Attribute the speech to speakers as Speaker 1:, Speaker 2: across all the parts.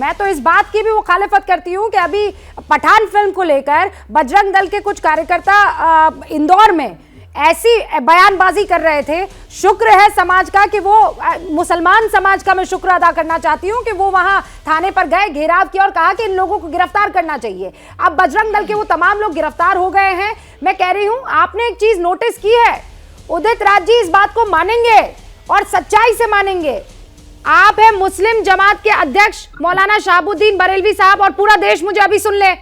Speaker 1: मैं तो इस बात की भी मुखालिफत करती हूं कि अभी पठान फिल्म को लेकर बजरंग दल के कुछ कार्यकर्ता इंदौर में ऐसी बयानबाजी कर रहे थे। शुक्र है समाज का कि वो मुसलमान समाज का मैं शुक्र अदा करना चाहती हूं कि वो वहां थाने पर गए, घेराव किया और कहा कि इन लोगों को गिरफ्तार करना चाहिए। अब बजरंग दल के वो तमाम लोग गिरफ्तार हो गए हैं। मैं कह रही हूं, आपने एक चीज नोटिस की है, उदित राज जी इस बात को मानेंगे और सच्चाई से मानेंगे। आप है मुस्लिम जमात के अध्यक्ष मौलाना शहाबुद्दीन बरेलवी साहब, और पूरा देश मुझे अभी सुन ले,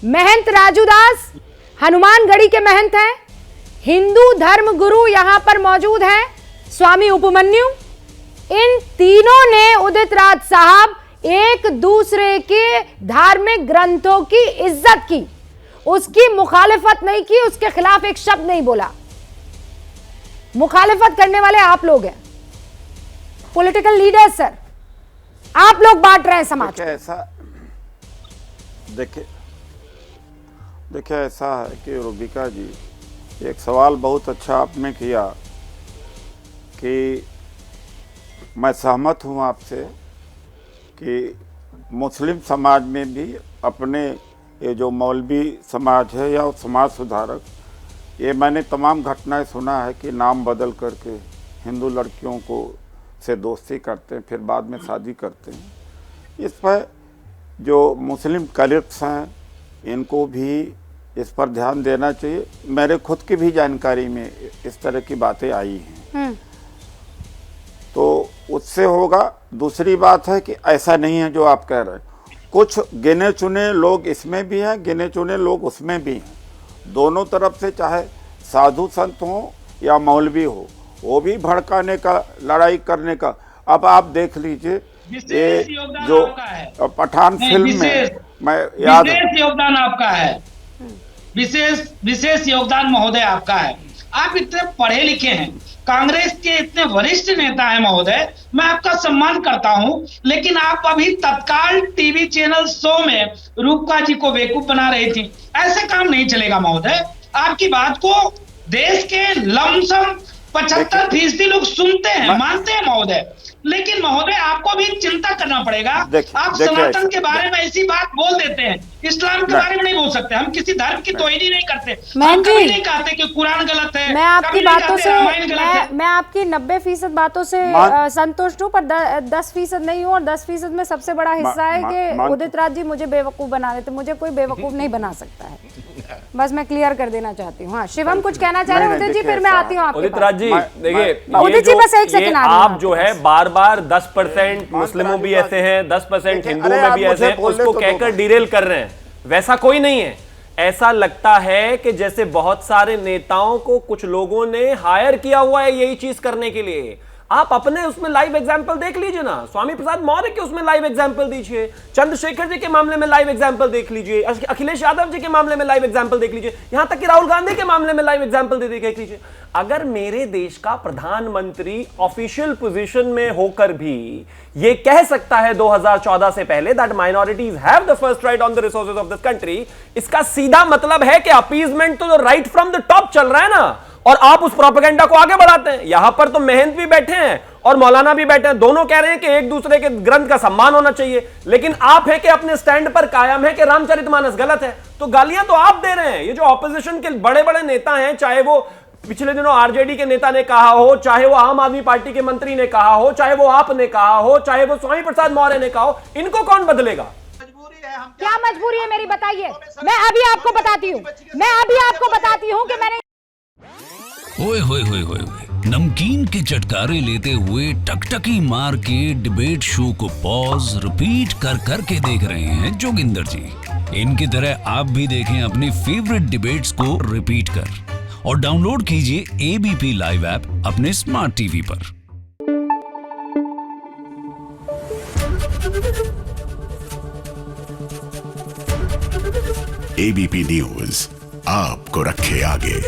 Speaker 1: महंत राजूदास हनुमानगढ़ी के महंत हैं, हिंदू धर्म गुरु यहां पर मौजूद हैं, स्वामी उपमन्यु। इन तीनों ने उदित राज साहब एक दूसरे के धार्मिक ग्रंथों की इज्जत की, उसकी मुखालिफत नहीं की, उसके खिलाफ एक शब्द नहीं बोला। मुखालिफत करने वाले आप लोग हैं, पॉलिटिकल लीडर्स सर, आप लोग बांट रहे हैं समाज को।
Speaker 2: ऐसा देखिए ऐसा है कि रूबिका जी, एक सवाल बहुत अच्छा आपने किया कि मैं सहमत हूं आपसे कि मुस्लिम समाज में भी अपने ये जो मौलवी समाज है या समाज सुधारक, ये मैंने तमाम घटनाएं सुना है कि नाम बदल करके हिंदू लड़कियों को से दोस्ती करते हैं, फिर बाद में शादी करते हैं। इस पर जो मुस्लिम कलीग्स हैं इनको भी इस पर ध्यान देना चाहिए। मेरे खुद की भी जानकारी में इस तरह की बातें आई हैं, तो उससे होगा। दूसरी बात है कि ऐसा नहीं है जो आप कह रहे हैं, कुछ गिने चुने लोग इसमें भी हैं, गिने चुने लोग उसमें भी हैं। दोनों तरफ से, चाहे साधु संत हो या मौलवी हो, वो भी भड़काने का, लड़ाई करने का। अब आप देख लीजिए, ये जो पठान फिल्म में मैं याद,
Speaker 3: योगदान आपका है, विशेष योगदान महोदय आपका है। आप इतने पढ़े लिखे हैं, कांग्रेस के इतने वरिष्ठ नेता हैं महोदय, मैं आपका सम्मान करता हूं, लेकिन आप अभी तत्काल टीवी चैनल शो में रूपका जी को बेवकूफ बना रही थी। ऐसे काम नहीं चलेगा महोदय। आपकी बात को देश के लमसम 75% लोग सुनते हैं, मानते हैं महोदय, लेकिन महोदय आपको भी चिंता करना पड़ेगा। आप सनातन के बारे में ऐसी बात बोल देते हैं, इस्लाम के बारे में नहीं बोल सकते। हम किसी धर्म की तोहिनी नहीं करते, हम कभी नहीं कहते कि कुरान गलत है।
Speaker 1: मैं आपकी बातों से मैं आपकी 90% बातों से संतुष्ट हूँ, पर 10% नहीं हूँ, और 10% में सबसे बड़ा हिस्सा है कि उदित राज जी मुझे बेवकूफ बना देते। मुझे कोई बेवकूफ नहीं बना सकता है, बस मैं क्लियर कर देना चाहती हूँ। हाँ, शिवम कुछ कहना चाह रहे हैं उदित जी, फिर मैं आती हूँ।
Speaker 4: उदित राज जी देखिए,
Speaker 1: उदित जी बस एक सेकंड,
Speaker 4: आप जो है बार 10% मुस्लिमों भी ऐसे हैं, 10% हिंदुओं में भी ऐसे हैं, उसको कहकर डिरेल कर रहे हैं। वैसा कोई नहीं है। ऐसा लगता है कि जैसे बहुत सारे नेताओं को कुछ लोगों ने हायर किया हुआ है यही चीज करने के लिए। आप अपने उसमें लाइव एग्जाम्पल देख लीजिए ना, स्वामी प्रसाद मौर्य के उसमें लाइव एग्जाम्पल दीजिए, चंद्रशेखर जी के मामले में लाइव एग्जाम्पल देख लीजिए, अखिलेश यादव जी के मामले में लाइव एग्जाम्पल देख लीजिए, यहां तक कि राहुल गांधी के मामले में लाइव एग्जाम्पल देख लीजिए। अगर मेरे देश का प्रधानमंत्री ऑफिशियल पोजीशन में होकर भी ये कह सकता है 2014 से पहले that minorities have the first right on the resources of this country, इसका सीधा मतलब है कि अपीजमेंट तो राइट फ्रॉम द टॉप चल रहा है ना, और आप उस प्रोपेगेंडा को आगे बढ़ाते हैं। यहां पर तो महंत भी बैठे हैं और मौलाना भी बैठे हैं, दोनों कह रहे हैं कि एक दूसरे के ग्रंथ का सम्मान होना चाहिए, लेकिन आप है कि अपने स्टैंड पर कायम है कि रामचरितमानस गलत है, तो गालियां तो आप दे रहे हैं। ये जो ऑपोजिशन के बड़े बड़े नेता हैं, चाहे वो पिछले दिनों आरजेडी के नेता ने कहा हो, चाहे वो आम आदमी पार्टी के मंत्री ने कहा हो, चाहे वो आपने कहा हो, चाहे वो स्वामी प्रसाद मौर्य ने कहा हो, इनको कौन बदलेगा?
Speaker 1: क्या मजबूरी है मेरी, बताइए। मैं अभी आपको बताती हूँ कि मैंने
Speaker 5: ओए होए होए होए, नमकीन के चटकारे लेते हुए टकटकी मार के डिबेट शो को पॉज रिपीट कर करके देख रहे हैं जोगिंदर जी। इनकी तरह आप भी देखें अपनी फेवरेट डिबेट्स को रिपीट कर, और डाउनलोड कीजिए एबीपी लाइव ऐप अपने स्मार्ट टीवी पर।
Speaker 6: एबीपी न्यूज आपको रखे आगे।